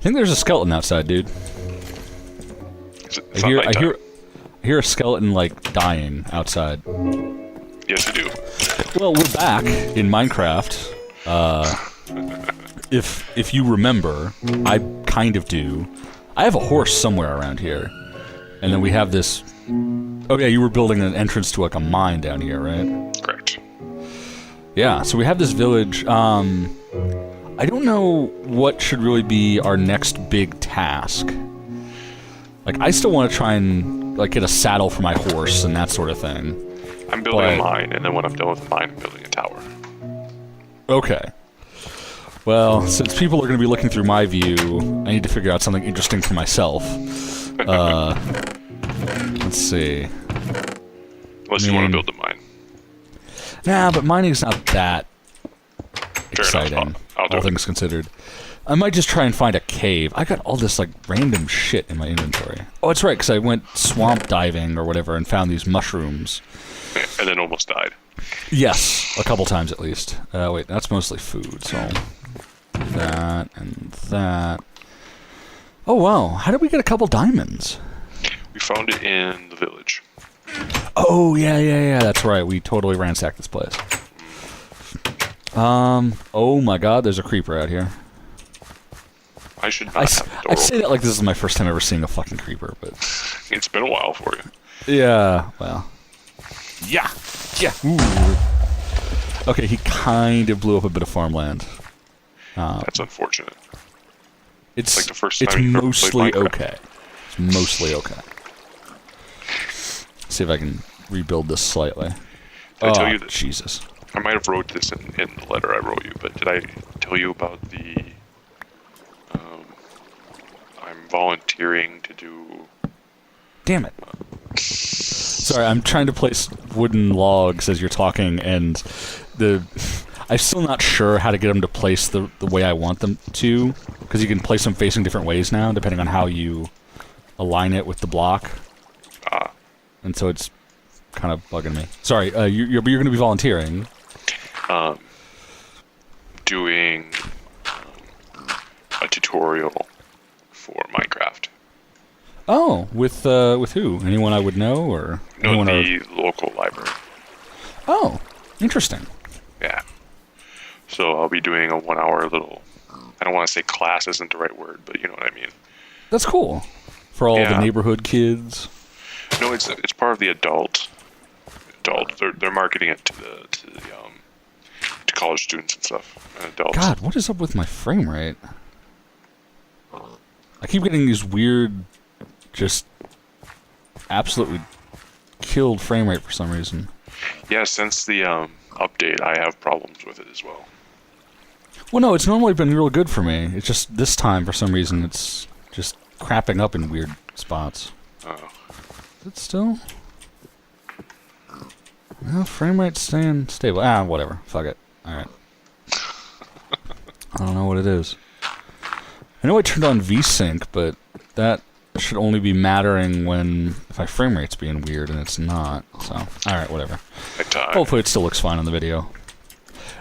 think there's a skeleton outside, dude. I hear a skeleton, like, dying outside. Yes, you do. Well, we're back in Minecraft. If you remember, I kind of do. I have a horse somewhere around here. And then we have this... Oh yeah, you were building an entrance to, like, a mine down here, right? Correct. Yeah, so we have this village. I don't know what should really be our next big task. Like, I still want to try and, like, get a saddle for my horse and that sort of thing. I'm building a mine, and then when I'm done with the mine, I'm building a tower. Okay. Well, since people are going to be looking through my view, I need to figure out something interesting for myself. Let's see. Unless you want to build a mine. Nah, but mining's not that Fair exciting, enough. I'll do all it. things considered. I might just try and find a cave. I got all this, like, random shit in my inventory. Oh, that's right, because I went swamp diving or whatever and found these mushrooms. And then almost died. Yes, a couple times at least. Wait, that's mostly food, so... That and that... Oh, wow. How did we get a couple diamonds? We found it in the village. Oh, yeah, that's right. We totally ransacked this place. Oh my god, there's a creeper out here. I should not have the door I say open. that like this is my first time ever seeing a fucking creeper, but... It's been a while for you. Yeah, well... Yeah! Ooh. Okay, he kind of blew up a bit of farmland. That's unfortunate. It's like the first it's time you've ever mostly played Minecraft. okay. It's mostly okay. See if I can rebuild this slightly. Did I tell you that? Jesus. I might have wrote this in the letter I wrote you, but did I tell you about the... I'm volunteering to do... Damn it. Sorry, I'm trying to place wooden logs as you're talking, and I'm still not sure how to get them to place the way I want them to, because you can place them facing different ways now, depending on how you align it with the block. And so it's kind of bugging me. Sorry, you're going to be volunteering. Doing a tutorial for Minecraft. Oh, with who? Anyone I would know, or No, anyone the local library. Oh, interesting. Yeah. So I'll be doing a 1 hour little... I don't want to say class isn't the right word, but you know what I mean. That's cool. For all the neighborhood kids. No, it's part of the adult. They're marketing it to college students and stuff. And adults. God, what is up with my frame rate? I keep getting these weird, just absolutely killed frame rate for some reason. Yeah, since the update, I have problems with it as well. Well, no, it's normally been real good for me. It's just this time, for some reason, it's just crapping up in weird spots. Oh. Is it still? Well, frame rate's staying stable. Whatever. Fuck it. Alright. I don't know what it is. I know I turned on VSync, but that should only be mattering if my frame rate's being weird, and it's not. So, alright, whatever. Hopefully it still looks fine on the video.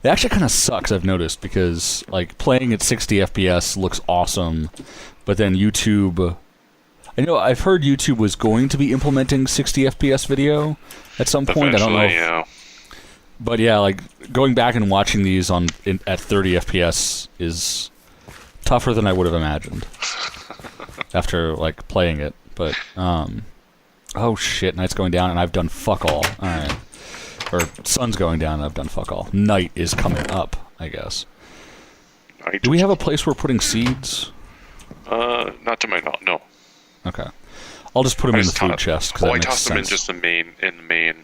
It actually kind of sucks, I've noticed, because, like, playing at 60 FPS looks awesome, but then YouTube... I know, I've heard YouTube was going to be implementing 60 FPS video at some point. I don't know. Yeah. But yeah, like, going back and watching these at 30 FPS is tougher than I would have imagined after, like, playing it. But, oh shit, night's going down and I've done fuck all. Alright. Or sun's going down and I've done fuck all. Night is coming up, I guess. Night. Do we have a place where we're putting seeds? Not to my knowledge, no. Okay. I'll just put them in the food chest, because that makes tossed them in sense. just in the main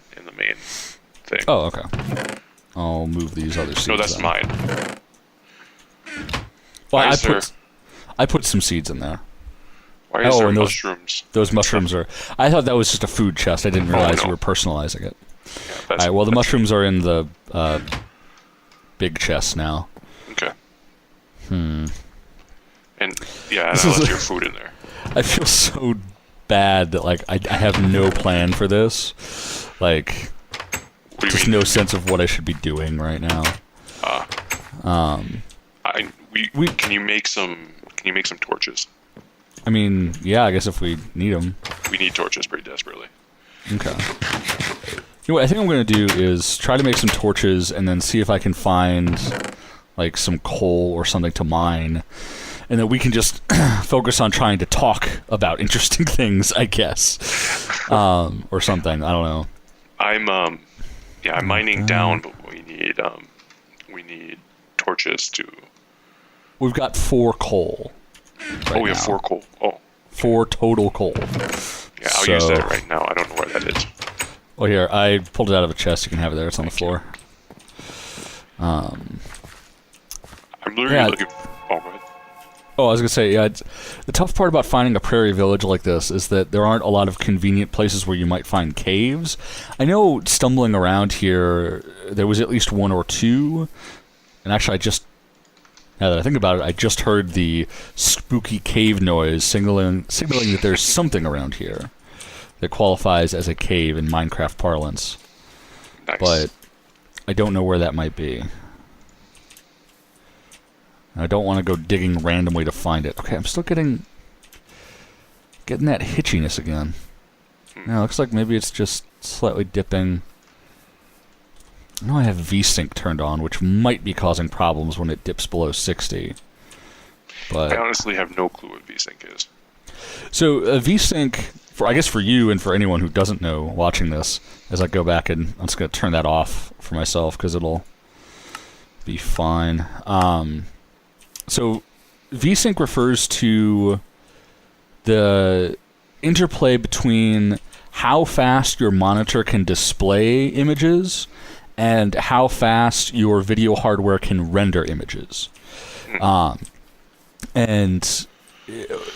thing. Oh, okay. I'll move these other seeds. No, that's then. mine. Well, I put some seeds in there. Why is there and mushrooms? Those mushrooms are... I thought that was just a food chest. I didn't realize you were personalizing it. Yeah, Alright, well, the mushrooms are in the big chest now. Okay. And yeah, I left your food in there. I feel so bad that, like, I have no plan for this. Like, just no sense of what I should be doing right now. Can you make some Can you make some torches? I mean, yeah, I guess if we need them. We need torches pretty desperately. Okay. You know what I think I'm going to do is try to make some torches and then see if I can find, like, some coal or something to mine. And then we can just focus on trying to talk about interesting things, I guess. Or something. I don't know. I'm mining down, but we need torches to... We've got 4 coal. Right we have now. 4 coal. Oh. 4 total coal. Yeah, I'll use that right now. I don't know where that is. Well, here, I pulled it out of a chest. You can have it there. It's on the floor. I'm literally looking... Oh, go ahead. Oh, I was going to say, yeah, the tough part about finding a prairie village like this is that there aren't a lot of convenient places where you might find caves. I know stumbling around here, there was at least 1 or 2. And actually, now that I think about it, I just heard the spooky cave noise signaling that there's something around here that qualifies as a cave in Minecraft parlance. Nice. But I don't know where that might be. I don't want to go digging randomly to find it. Okay, I'm still getting that hitchiness again. Now, it looks like maybe it's just slightly dipping. I know I have VSync turned on, which might be causing problems when it dips below 60. But I honestly have no clue what VSync is. So VSync, I guess for you and for anyone who doesn't know watching this, as I go back and I'm just going to turn that off for myself because it'll be fine. So VSync refers to the interplay between how fast your monitor can display images and how fast your video hardware can render images. And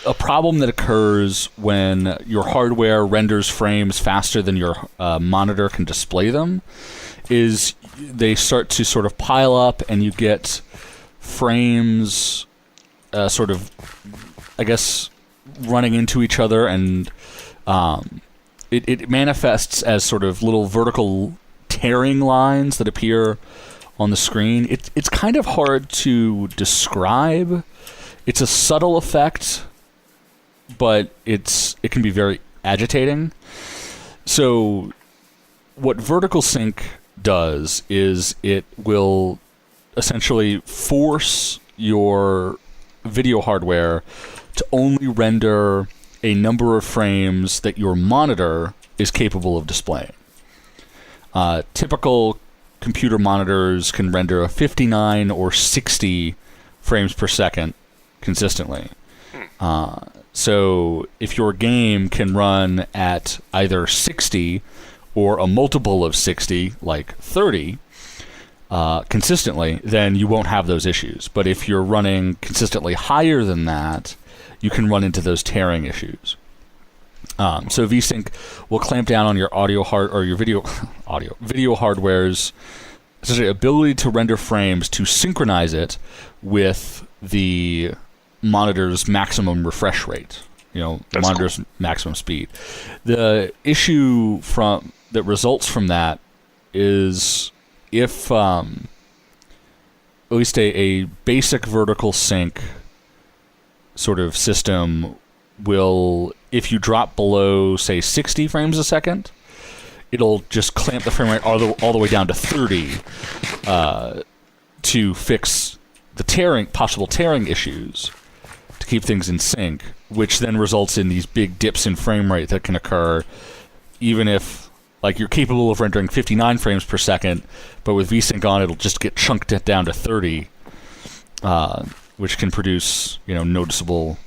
a problem that occurs when your hardware renders frames faster than your monitor can display them is they start to sort of pile up and you get frames sort of, I guess, running into each other, and it manifests as sort of little vertical tearing lines that appear on the screen. It's kind of hard to describe. It's a subtle effect, but it can be very agitating. So what vertical sync does is it will essentially force your video hardware to only render a number of frames that your monitor is capable of displaying. Typical computer monitors can render a 59 or 60 frames per second consistently. So if your game can run at either 60 or a multiple of 60, like 30, consistently, then you won't have those issues. But if you're running consistently higher than that, you can run into those tearing issues. So VSync will clamp down on your video hardware's essentially ability to render frames to synchronize it with the monitor's maximum refresh rate. The monitor's maximum speed. The issue that results from that is if at least a basic vertical sync sort of system will, if you drop below, say, 60 frames a second, it'll just clamp the frame rate all the way down to 30 to fix the possible tearing issues, to keep things in sync, which then results in these big dips in frame rate that can occur even if, like, you're capable of rendering 59 frames per second, but with VSync on, it'll just get chunked down to 30, which can produce, noticeable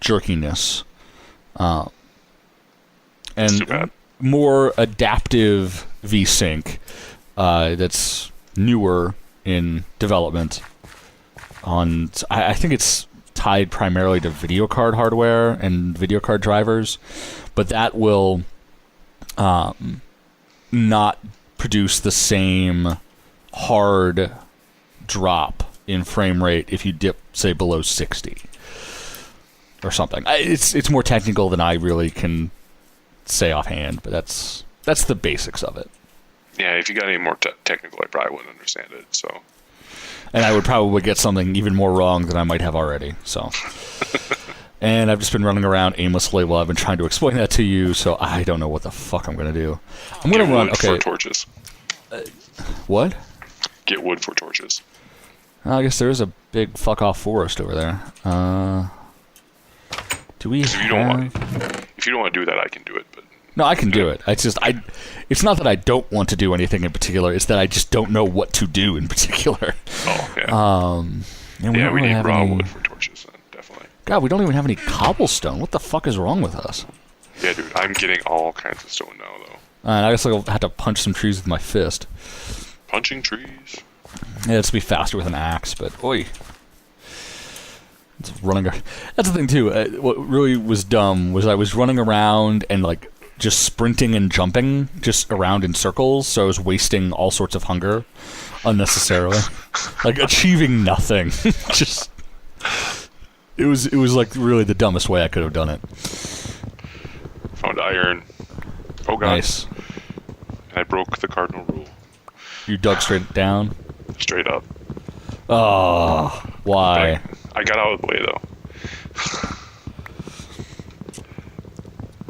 jerkiness. And more adaptive VSync that's newer in development. I think it's tied primarily to video card hardware and video card drivers, but that will not produce the same hard drop in frame rate if you dip, say, below 60 or something. It's more technical than I really can say offhand, but that's the basics of it. Yeah, if you got any more technical, I probably wouldn't understand it. So And I would probably get something even more wrong than I might have already. So, and I've just been running around aimlessly while I've been trying to explain that to you. So I don't know what the fuck I'm gonna do. I'm gonna run. Okay. For torches. What? Get wood for torches. I guess there is a big fuck off forest over there. Do we? If you don't want to do that, I can do it. But no, I can do it. It's just It's not that I don't want to do anything in particular. It's that I just don't know what to do in particular. Oh yeah. And we need raw wood for torches. Definitely. God, we don't even have any cobblestone. What the fuck is wrong with us? Yeah, dude, I'm getting all kinds of stone now, though. I guess I'll have to punch some trees with my fist. Punching trees. Yeah, it's to be faster with an axe, but oi. It's running. That's the thing too. What really was dumb was I was running around and like just sprinting and jumping just around in circles, so I was wasting all sorts of hunger unnecessarily, like achieving nothing. Just it was like really the dumbest way I could have done it. Found iron. Oh god. Nice. And I broke the cardinal rule. You dug straight down? Straight up. Oh, why? I got out of the way though.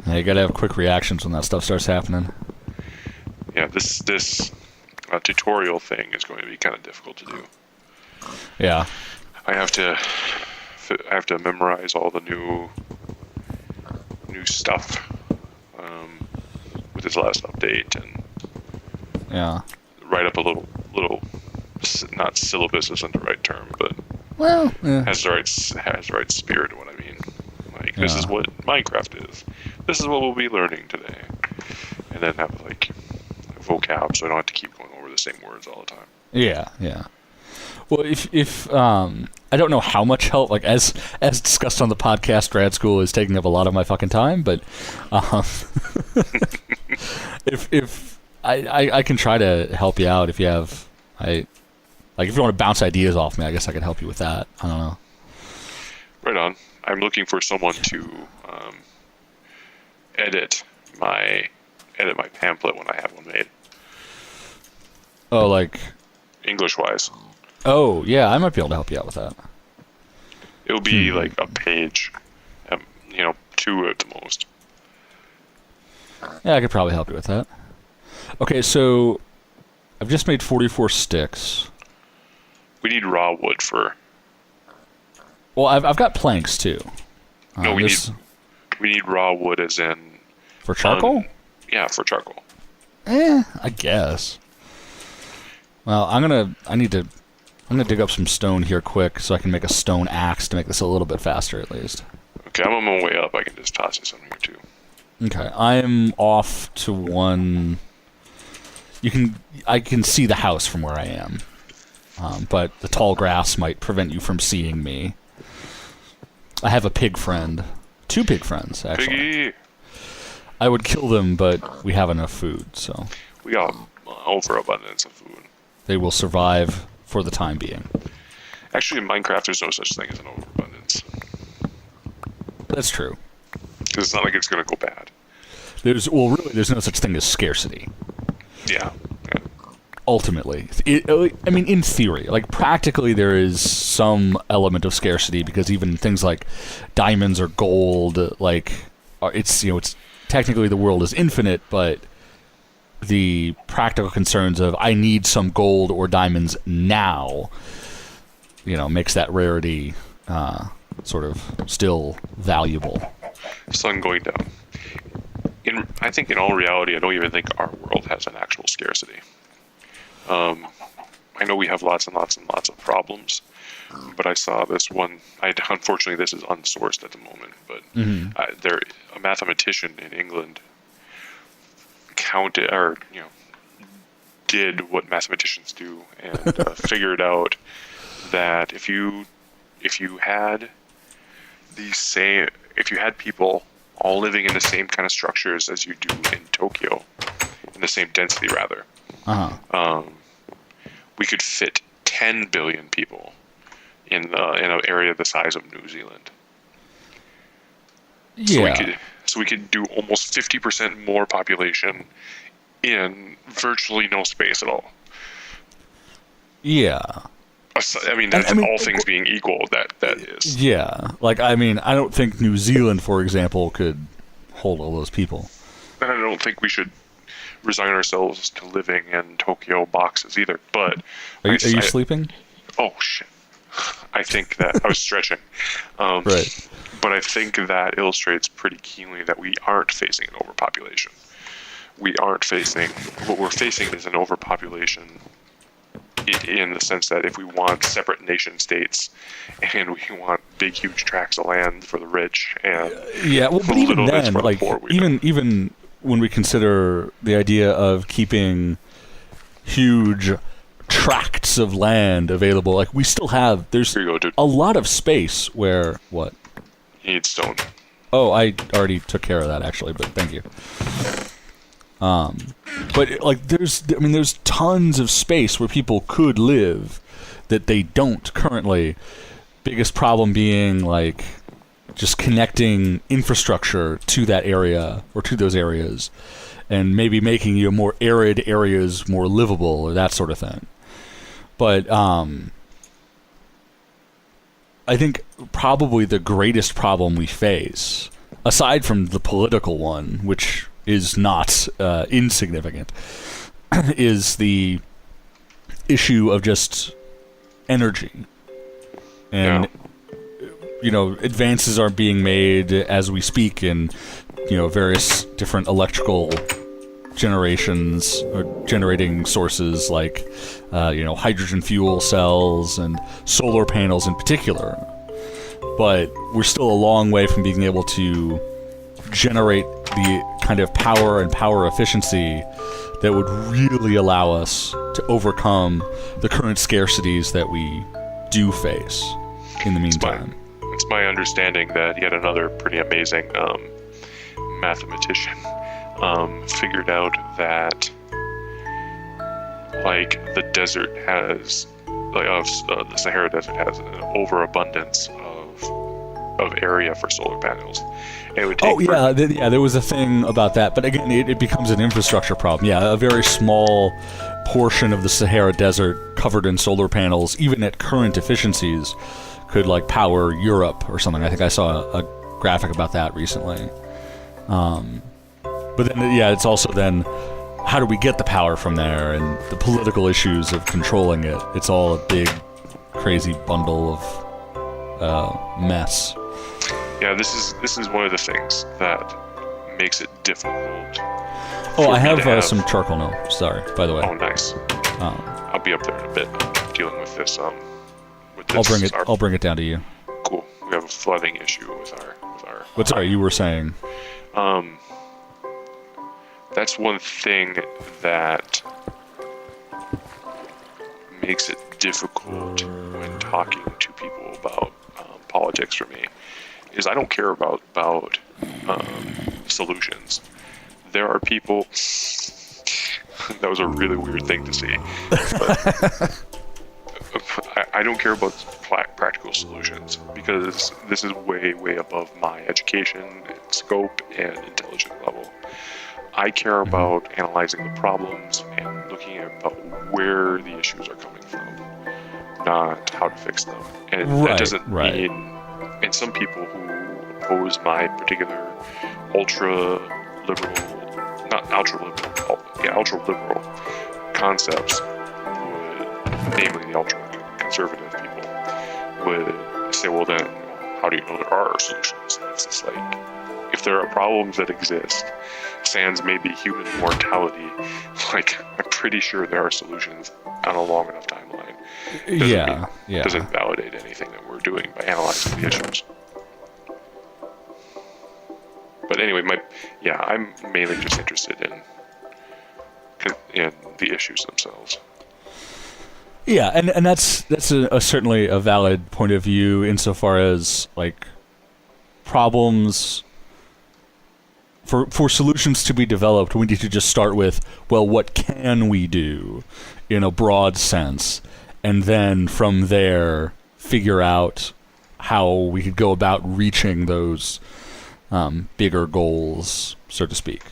Yeah, you gotta have quick reactions when that stuff starts happening. Yeah, this tutorial thing is going to be kind of difficult to do. Yeah. I have to memorize all the new stuff with this last update, and yeah, write up a little not syllabus isn't the right term, but has the right spirit of what I mean. Like this is what Minecraft is. This is what we'll be learning today, and then have like vocab, so I don't have to keep going over the same words all the time. Yeah, yeah. Well, if I don't know how much help, like as discussed on the podcast, grad school is taking up a lot of my fucking time, but if I can try to help you out if you have if you want to bounce ideas off me, I guess I could help you with that. I don't know. Right on. I'm looking for someone to edit my pamphlet when I have one made. Oh, like English-wise. Oh, yeah, I might be able to help you out with that. It will be like a page, 2 at the most. Yeah, I could probably help you with that. Okay, so I've just made 44 sticks. We need raw wood for. Well, I've got planks too. No, we need raw wood as in. For charcoal? Yeah, for charcoal. I guess. Well, I'm gonna dig up some stone here quick so I can make a stone axe to make this a little bit faster at least. Okay, I'm on my way up. I can just toss you something here too. Okay, I'm off to one. I can see the house from where I am, but the tall grass might prevent you from seeing me. I have a pig friend, 2 pig friends actually. Piggy. I would kill them, but we have enough food, so we got overabundance of food. They will survive for the time being. Actually, in Minecraft, there's no such thing as an overabundance. That's true. Because it's not like it's going to go bad. There's no such thing as scarcity. Yeah. Ultimately, I mean, in theory, like practically, there is some element of scarcity because even things like diamonds or gold, like it's technically the world is infinite, but the practical concerns of I need some gold or diamonds now, makes that rarity sort of still valuable. Sun going down. I think in all reality, I don't even think our world has an actual scarcity. I know we have lots and lots and lots of problems, but I saw this one. Unfortunately, this is unsourced at the moment, but a mathematician in England counted or did what mathematicians do and figured out that if you had people all living in the same kind of structures as you do in Tokyo, in the same density rather, we could fit 10 billion people in an area the size of New Zealand. Yeah. So we could do almost 50% more population in virtually no space at all. Yeah. I mean, that's all things being equal. That is. Yeah, like I mean, I don't think New Zealand, for example, could hold all those people. And I don't think we should resign ourselves to living in Tokyo boxes either. But are you sleeping? Oh shit! I think that I was stretching. Right. But I think that illustrates pretty keenly that we aren't facing an overpopulation. What we're facing is an overpopulation in the sense that if we want separate nation states and we want big, huge tracts of land for the rich and but even then, like even when we consider the idea of keeping huge tracts of land available, like we still have there's a lot of space where what? You need stone. Oh, I already took care of that actually, but thank you. But like there's tons of space where people could live that they don't currently. Biggest problem being like just connecting infrastructure to that area or to those areas and maybe making your more arid areas more livable or that sort of thing. But I think probably the greatest problem we face, aside from the political one, which is not insignificant, is the issue of just energy. And, advances are being made as we speak in, various different electrical generations or generating sources like, hydrogen fuel cells and solar panels in particular. But we're still a long way from being able to generate the kind of power and power efficiency that would really allow us to overcome the current scarcities that we do face in the meantime. It's my understanding that yet another pretty amazing mathematician figured out that like the desert has the Sahara Desert has an overabundance of area for solar panels. It would take there was a thing about that, but again, it becomes an infrastructure problem. Yeah, a very small portion of the Sahara Desert covered in solar panels, even at current efficiencies, could like power Europe or something. I think I saw a graphic about that recently. But then, it's also then how do we get the power from there and the political issues of controlling it. It's all a big, crazy bundle of mess. Yeah, this is one of the things that makes it difficult. Oh, I have some charcoal now. Sorry, by the way. Oh, nice. I'll be up there in a bit dealing with this. I'll bring it down to you. Cool. We have a flooding issue with our. What's you were saying? That's one thing that makes it difficult when talking to people about politics for me. Is I don't care about solutions. There are people. That was a really weird thing to see. But I don't care about practical solutions because this is way, way above my education, and scope, and intelligence level. I care about analyzing the problems and looking at about where the issues are coming from, not how to fix them. And that doesn't mean. And some people who oppose my particular ultra-liberal concepts would, namely the ultra-conservative people, would say, well then, how do you know there are solutions? And it's just like, if there are problems that exist, sans maybe human mortality, like, I'm pretty sure there are solutions on a long enough timeline. Doesn't validate anything that we're doing by analyzing the issues. But anyway, I'm mainly just interested in the issues themselves. Yeah, and that's certainly a valid point of view insofar as like problems. For solutions to be developed, we need to just start with, well, what can we do in a broad sense? And then from there, figure out how we could go about reaching those bigger goals, so to speak.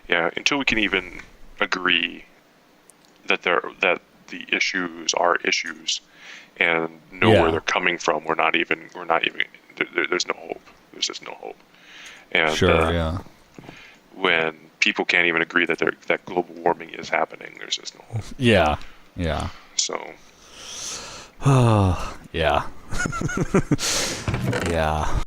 Yeah, until we can even agree that the issues are issues and know where they're coming from, we're not even there's no hope. There's just no hope. And when people can't even agree that global warming is happening, there's just no hope. Yeah. So yeah. Yeah.